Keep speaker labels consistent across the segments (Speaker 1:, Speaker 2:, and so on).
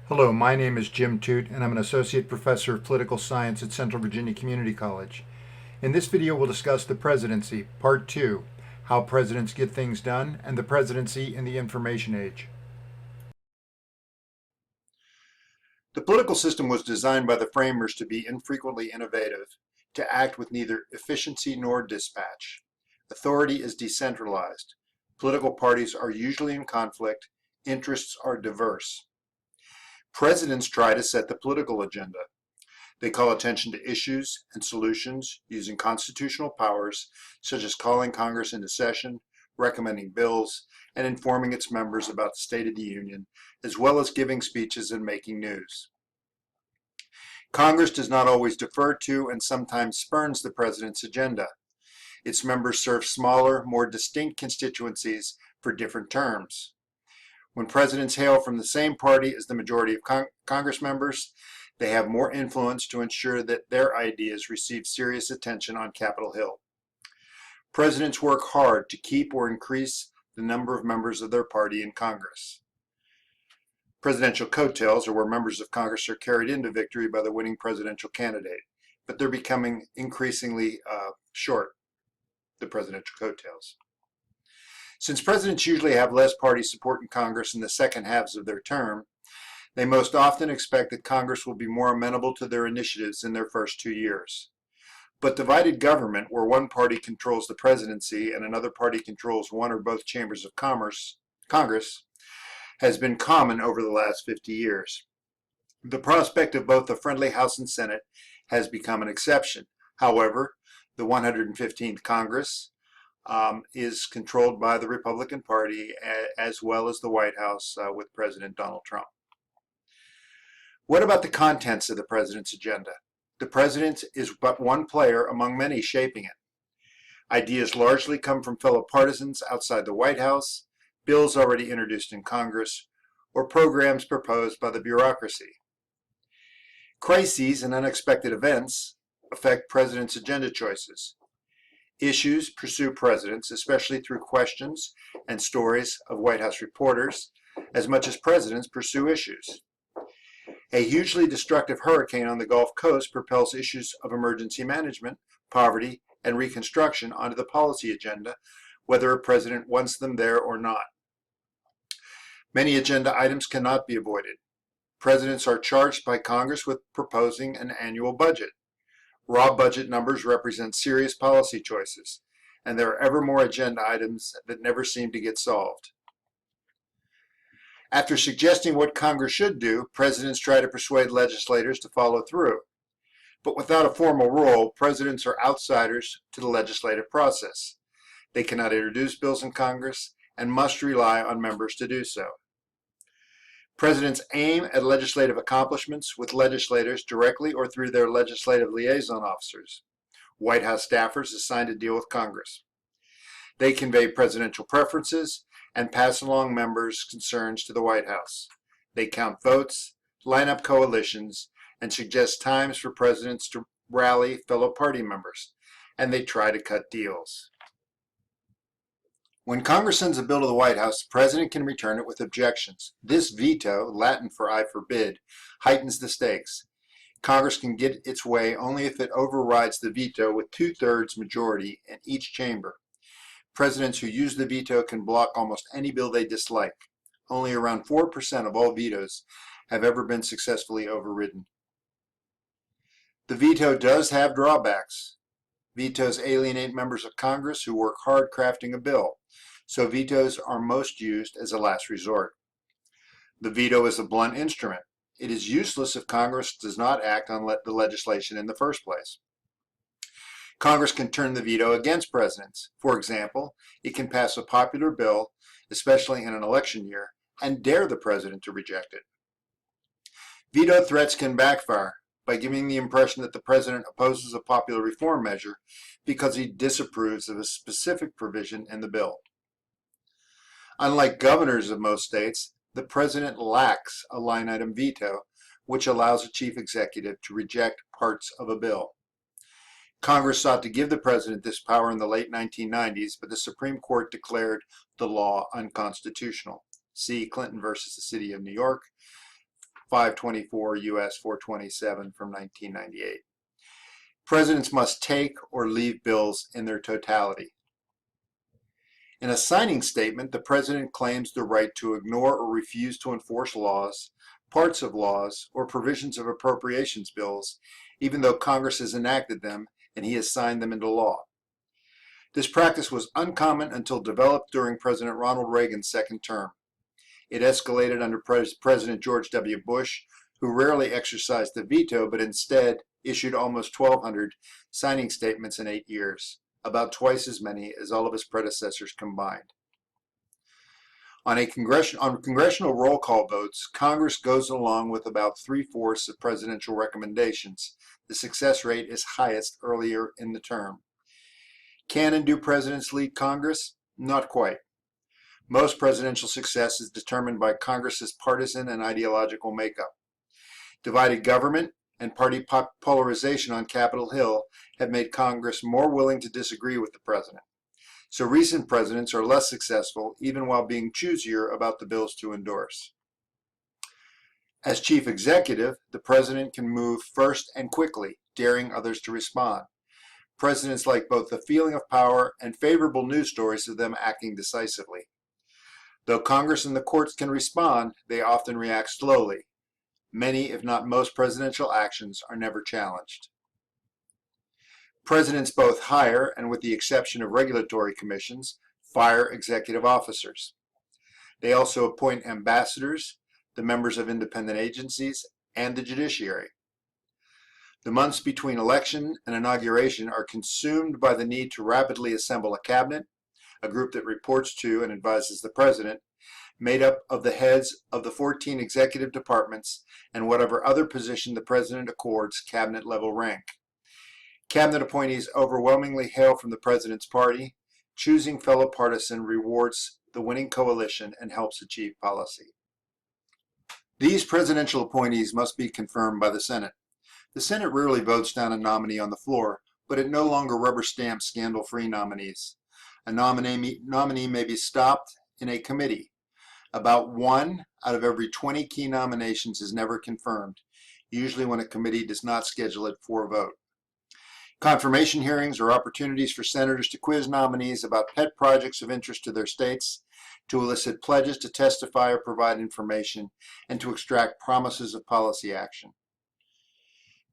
Speaker 1: Hello, my name is Jim Toot, and I'm an Associate Professor of Political Science at Central Virginia Community College. In this video, we'll discuss the presidency, Part 2, how presidents get things done, and the presidency in the information age.
Speaker 2: The political system was designed by the framers to be infrequently innovative, to act with neither efficiency nor dispatch. Authority is decentralized. Political parties are usually in conflict. Interests are diverse. Presidents try to set the political agenda. They call attention to issues and solutions using constitutional powers, such as calling Congress into session, recommending bills, and informing its members about the State of the Union, as well as giving speeches and making news. Congress does not always defer to and sometimes spurns the president's agenda. Its members serve smaller, more distinct constituencies for different terms. When presidents hail from the same party as the majority of Congress members, they have more influence to ensure that their ideas receive serious attention on Capitol Hill. Presidents work hard to keep or increase the number of members of their party in Congress. Presidential coattails are where members of Congress are carried into victory by the winning presidential candidate, but they're becoming increasingly short, the presidential coattails. Since presidents usually have less party support in Congress in the second halves of their term, they most often expect that Congress will be more amenable to their initiatives in their first 2 years. But divided government, where one party controls the presidency and another party controls one or both chambers of Congress, has been common over the last 50 years. The prospect of both the friendly House and Senate has become an exception. However, the 115th Congress is controlled by the Republican Party, as well as the White House with President Donald Trump. What about the contents of the president's agenda? The president is but one player among many shaping it. Ideas largely come from fellow partisans outside the White House, bills already introduced in Congress, or programs proposed by the bureaucracy. Crises and unexpected events affect presidents' agenda choices. Issues pursue presidents, especially through questions and stories of White House reporters, as much as presidents pursue issues. A hugely destructive hurricane on the Gulf Coast propels issues of emergency management, poverty, and reconstruction onto the policy agenda, whether a president wants them there or not. Many agenda items cannot be avoided. Presidents are charged by Congress with proposing an annual budget. Raw budget numbers represent serious policy choices, and there are ever more agenda items that never seem to get solved. After suggesting what Congress should do, presidents try to persuade legislators to follow through. But without a formal role, presidents are outsiders to the legislative process. They cannot introduce bills in Congress and must rely on members to do so. Presidents aim at legislative accomplishments with legislators directly or through their legislative liaison officers, White House staffers assigned to deal with Congress. They convey presidential preferences and pass along members' concerns to the White House. They count votes, line up coalitions, and suggest times for presidents to rally fellow party members, and they try to cut deals. When Congress sends a bill to the White House, the president can return it with objections. This veto, Latin for I forbid, heightens the stakes. Congress can get its way only if it overrides the veto with 2/3 majority in each chamber. Presidents who use the veto can block almost any bill they dislike. Only around 4% of all vetoes have ever been successfully overridden. The veto does have drawbacks. Vetoes alienate members of Congress who work hard crafting a bill, so vetoes are most used as a last resort. The veto is a blunt instrument. It is useless if Congress does not act on the legislation in the first place. Congress can turn the veto against presidents. For example, it can pass a popular bill, especially in an election year, and dare the president to reject it. Veto threats can backfire by giving the impression that the president opposes a popular reform measure because he disapproves of a specific provision in the bill. Unlike governors of most states, the president lacks a line item veto, which allows a chief executive to reject parts of a bill. Congress sought to give the president this power in the late 1990s, but the Supreme Court declared the law unconstitutional. See Clinton versus the City of New York, 524 U.S. 427 from 1998. Presidents must take or leave bills in their totality. In a signing statement, the President claims the right to ignore or refuse to enforce laws, parts of laws, or provisions of appropriations bills, even though Congress has enacted them and he has signed them into law. This practice was uncommon until developed during President Ronald Reagan's second term. It escalated under President George W. Bush, who rarely exercised the veto, but instead issued almost 1,200 signing statements in 8 years, about twice as many as all of his predecessors combined. On congressional roll call votes, Congress goes along with about 3/4 of presidential recommendations. The success rate is highest earlier in the term. Can and do presidents lead Congress? Not quite. Most presidential success is determined by Congress's partisan and ideological makeup. Divided government and party polarization on Capitol Hill have made Congress more willing to disagree with the president. So recent presidents are less successful, even while being choosier about the bills to endorse. As chief executive, the president can move first and quickly, daring others to respond. Presidents like both the feeling of power and favorable news stories of them acting decisively. Though Congress and the courts can respond, they often react slowly. Many, if not most, presidential actions are never challenged. Presidents both hire, and with the exception of regulatory commissions, fire executive officers. They also appoint ambassadors, the members of independent agencies, and the judiciary. The months between election and inauguration are consumed by the need to rapidly assemble a cabinet, a group that reports to and advises the president, made up of the heads of the 14 executive departments and whatever other position the president accords cabinet-level rank. Cabinet appointees overwhelmingly hail from the president's party. Choosing fellow partisan rewards the winning coalition and helps achieve policy. These presidential appointees must be confirmed by the Senate. The Senate rarely votes down a nominee on the floor, but it no longer rubber stamps scandal-free nominees. A nominee may be stopped in a committee. About 1 out of every 20 key nominations is never confirmed, usually when a committee does not schedule it for a vote. Confirmation hearings are opportunities for senators to quiz nominees about pet projects of interest to their states, to elicit pledges to testify or provide information, and to extract promises of policy action.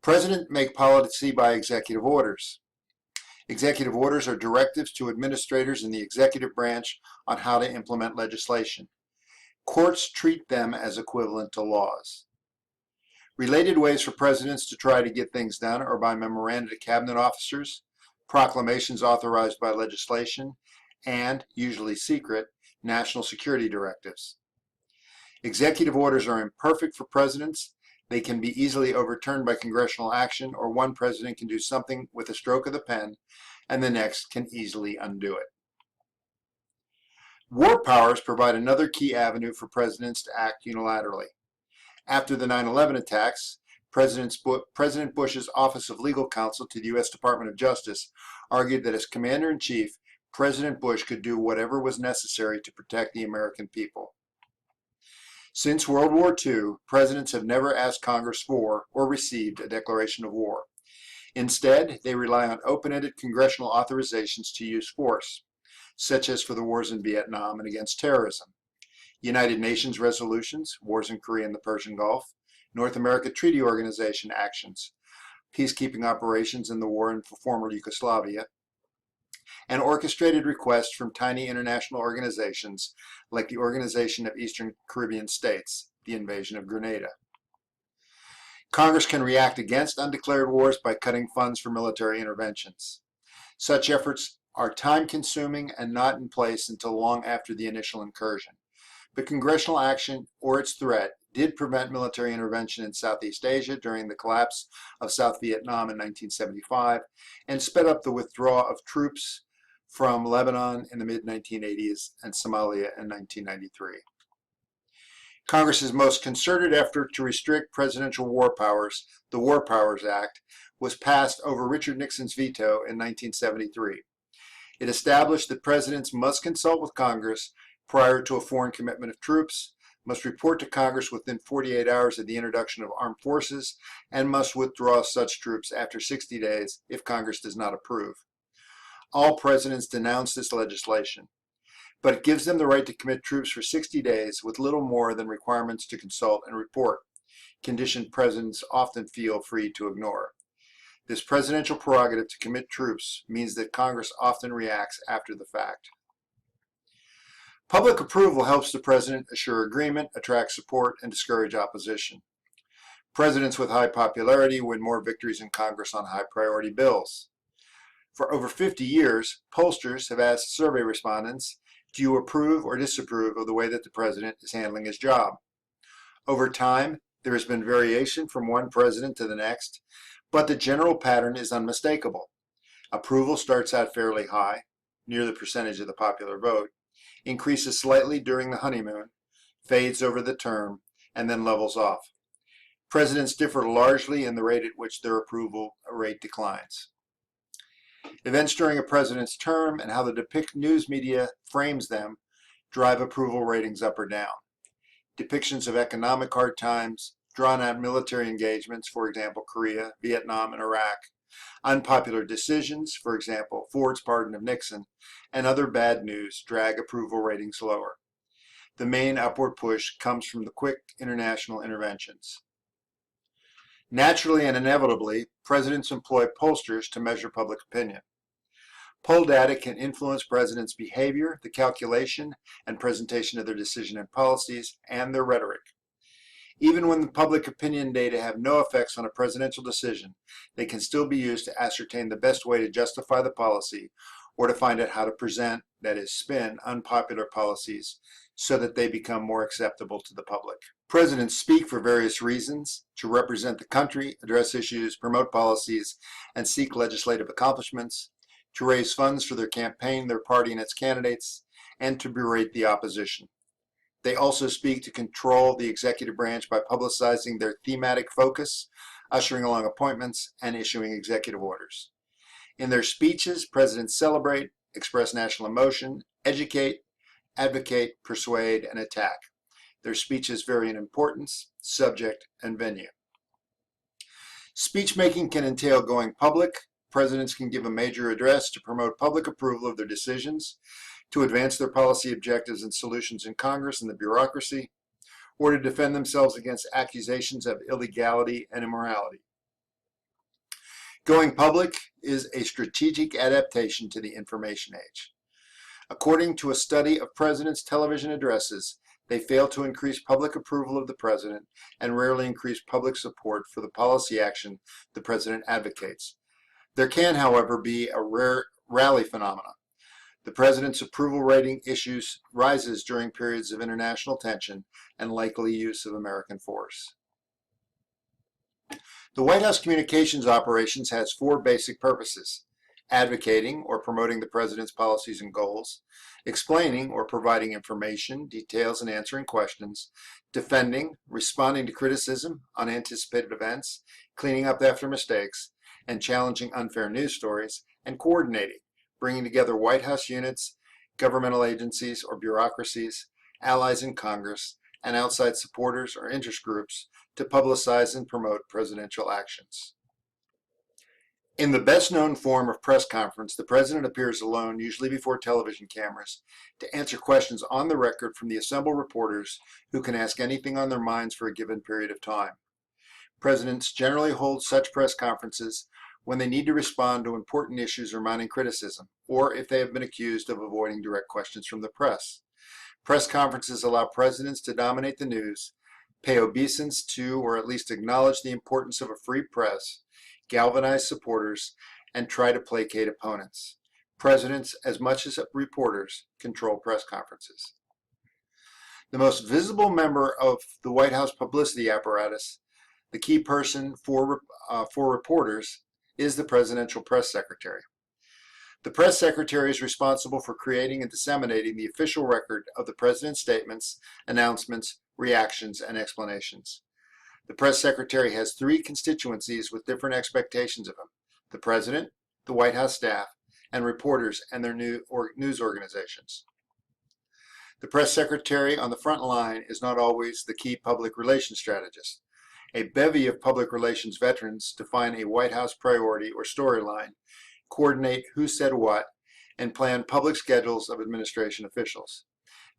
Speaker 2: Presidents make policy by executive orders. Executive orders are directives to administrators in the executive branch on how to implement legislation. Courts treat them as equivalent to laws. Related ways for presidents to try to get things done are by memoranda to cabinet officers, proclamations authorized by legislation, and, usually secret, national security directives. Executive orders are imperfect for presidents. They can be easily overturned by congressional action, or one president can do something with a stroke of the pen, and the next can easily undo it. War powers provide another key avenue for presidents to act unilaterally. After the 9/11 attacks, President Bush's Office of Legal Counsel to the U.S. Department of Justice argued that as Commander-in-Chief, President Bush could do whatever was necessary to protect the American people. Since World War II, presidents have never asked Congress for or received a declaration of war. Instead, they rely on open-ended congressional authorizations to use force, such as for the wars in Vietnam and against terrorism, United Nations resolutions, wars in Korea and the Persian Gulf, North America Treaty Organization actions, peacekeeping operations in the war in former Yugoslavia, and orchestrated requests from tiny international organizations like the Organization of Eastern Caribbean States, the invasion of Grenada. Congress can react against undeclared wars by cutting funds for military interventions. Such efforts are time-consuming and not in place until long after the initial incursion. But congressional action or its threat did prevent military intervention in Southeast Asia during the collapse of South Vietnam in 1975 and sped up the withdrawal of troops from Lebanon in the mid-1980s and Somalia in 1993. Congress's most concerted effort to restrict presidential war powers, the War Powers Act, was passed over Richard Nixon's veto in 1973. It established that presidents must consult with Congress prior to a foreign commitment of troops, must report to Congress within 48 hours of the introduction of armed forces, and must withdraw such troops after 60 days if Congress does not approve. All presidents denounce this legislation, but it gives them the right to commit troops for 60 days with little more than requirements to consult and report, condition presidents often feel free to ignore. This presidential prerogative to commit troops means that Congress often reacts after the fact. Public approval helps the president assure agreement, attract support, and discourage opposition. Presidents with high popularity win more victories in Congress on high-priority bills. For over 50 years, pollsters have asked survey respondents, do you approve or disapprove of the way that the president is handling his job? Over time, there has been variation from one president to the next, but the general pattern is unmistakable. Approval starts out fairly high, near the percentage of the popular vote, increases slightly during the honeymoon, fades over the term, and then levels off. Presidents differ largely in the rate at which their approval rate declines. Events during a president's term and how the news media frames them drive approval ratings up or down. Depictions of economic hard times, drawn-out military engagements, for example, Korea, Vietnam, and Iraq, unpopular decisions, for example, Ford's pardon of Nixon, and other bad news drag approval ratings lower. The main upward push comes from the quick international interventions. Naturally and inevitably, presidents employ pollsters to measure public opinion. Poll data can influence presidents' behavior, the calculation and presentation of their decision and policies, and their rhetoric. Even when the public opinion data have no effects on a presidential decision, they can still be used to ascertain the best way to justify the policy or to find out how to present, that is, spin, unpopular policies so that they become more acceptable to the public. Presidents speak for various reasons: to represent the country, address issues, promote policies, and seek legislative accomplishments, to raise funds for their campaign, their party, and its candidates, and to berate the opposition. They also speak to control the executive branch by publicizing their thematic focus, ushering along appointments, and issuing executive orders. In their speeches, presidents celebrate, express national emotion, educate, advocate, persuade, and attack. Their speeches vary in importance, subject, and venue. Speech-making can entail going public. Presidents can give a major address to promote public approval of their decisions, to advance their policy objectives and solutions in Congress and the bureaucracy, or to defend themselves against accusations of illegality and immorality. Going public is a strategic adaptation to the information age. According to a study of presidents' television addresses, they fail to increase public approval of the president and rarely increase public support for the policy action the president advocates. There can, however, be a rare rally phenomenon. The president's approval rating rises during periods of international tension and likely use of American force. The White House communications operations has four basic purposes: advocating or promoting the president's policies and goals, explaining or providing information, details, and answering questions, defending, responding to criticism, unanticipated events, cleaning up after mistakes, and challenging unfair news stories, and coordinating, bringing together White House units, governmental agencies or bureaucracies, allies in Congress, and outside supporters or interest groups to publicize and promote presidential actions. In the best-known form of press conference, the president appears alone, usually before television cameras, to answer questions on the record from the assembled reporters who can ask anything on their minds for a given period of time. Presidents generally hold such press conferences when they need to respond to important issues or mounting criticism, or if they have been accused of avoiding direct questions from the press. Press conferences allow presidents to dominate the news, pay obeisance to or at least acknowledge the importance of a free press, galvanize supporters, and try to placate opponents. Presidents, as much as reporters, control press conferences. The most visible member of the White House publicity apparatus, the key person for reporters, is the presidential press secretary. The press secretary is responsible for creating and disseminating the official record of the president's statements, announcements, reactions, and explanations. The press secretary has three constituencies with different expectations of him: the president, the White House staff, and reporters and their news organizations. The press secretary on the front line is not always the key public relations strategist. A bevy of public relations veterans define a White House priority or storyline, coordinate who said what, and plan public schedules of administration officials.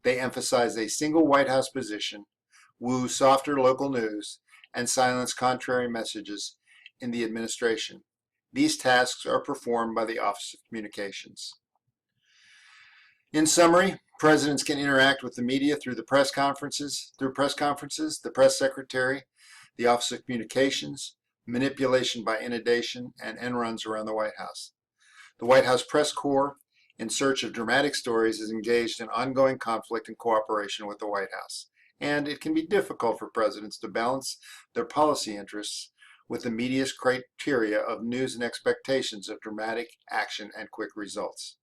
Speaker 2: They emphasize a single White House position, woo softer local news, and silence contrary messages in the administration. These tasks are performed by the Office of Communications. In summary, presidents can interact with the media through press conferences, the press secretary, the Office of Communications, manipulation by inundation, and end runs around the White House. The White House Press Corps, in search of dramatic stories, is engaged in ongoing conflict and cooperation with the White House, and it can be difficult for presidents to balance their policy interests with the media's criteria of news and expectations of dramatic action and quick results.